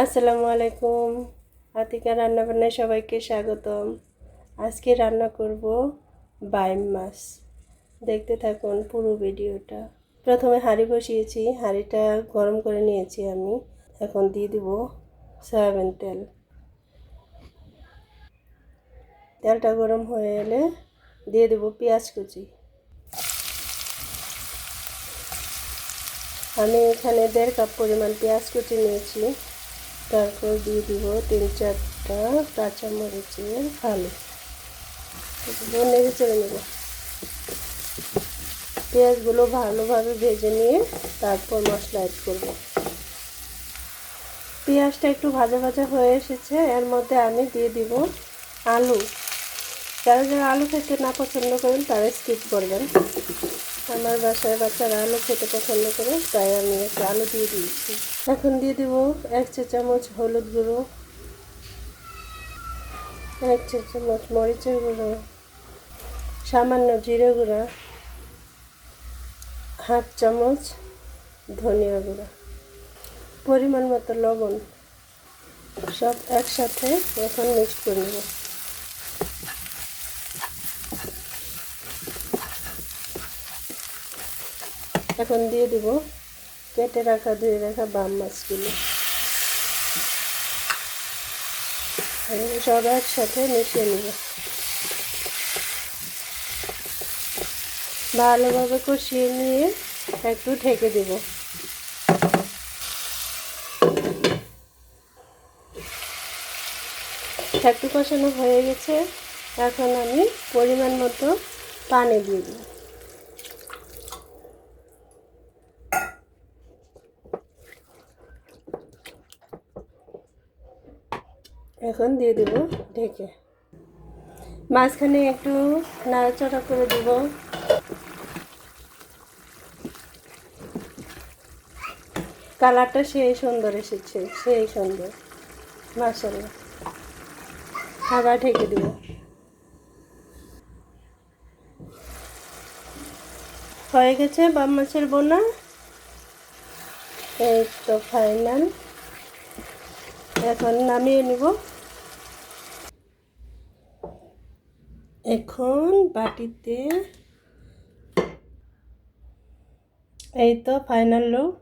আসসালামু আলাইকুম। আতিকা রান্নাবান্নায় সবাইকে স্বাগতম। আজকে রান্না করব বাইম মাছ। দেখতে থাকুন পুরো ভিডিওটা। প্রথমে হাঁড়ি বসিয়েছি, হাঁড়িটা গরম করে নিয়েছি আমি। এখন দিয়ে দিব সয়াবিন তেল। তেলটা গরম হয়ে এলে দিয়ে দেব পেঁয়াজ কুচি। আমি এখানে 1.5 কাপ পরিমাণ পেঁয়াজ কুচি নিয়েছি। তারপর দিয়ে দিব 3-4টা কাঁচামরিচের ফালি। নেড়ে চেড়ে নেব। পেঁয়াজগুলো ভালোভাবে ভেজে নিয়ে তারপর মশলা অ্যাড করব। পেঁয়াজটা একটু ভাজা ভাজা হয়ে এসেছে, এর মধ্যে আমি দিয়ে দিব আলু। যারা যারা আলু খেতে না পছন্দ করেন তারা স্কিপ করবেন। আমার বাসায় বাচ্চারা আলু খেতে পছন্দ করে, তাই আমি একটু আলু দিয়ে দিয়েছি। এখন দিয়ে দিব 1 চা চামচ হলুদ গুঁড়ো, 1 চা চামচ মরিচের গুঁড়ো, সামান্য জিরে গুঁড়া, 1/2 চামচ ধনিয়া গুঁড়া, পরিমাণ মতো লবণ। সব একসাথে এখন মিক্স করে নেব। এখন দিয়ে দিব কেটে রাখা ধুয়ে রাখা বাম মাছগুলো। সব একসাথে মিশিয়ে নেব। ভালোভাবে কষিয়ে নিয়ে একটু ঢেকে দেব। একটু কষানো হয়ে গেছে, এখন আমি পরিমাণ মতো পানি দিয়ে দেব। এখন দিয়ে দেব ঢেকে। মাঝখানে একটু নাড়াচাড়া করে দেব। কালারটা সেই সুন্দর এসেছে, সেই সুন্দর, মাশাআল্লাহ। আবার ঢেকে দেব। হয়ে গেছে বাম মাছের বোনা। এই তো ফাইনাল। এখন নামিয়ে নিব। এখন বাটিতে, এই তো ফাইনাল লুক।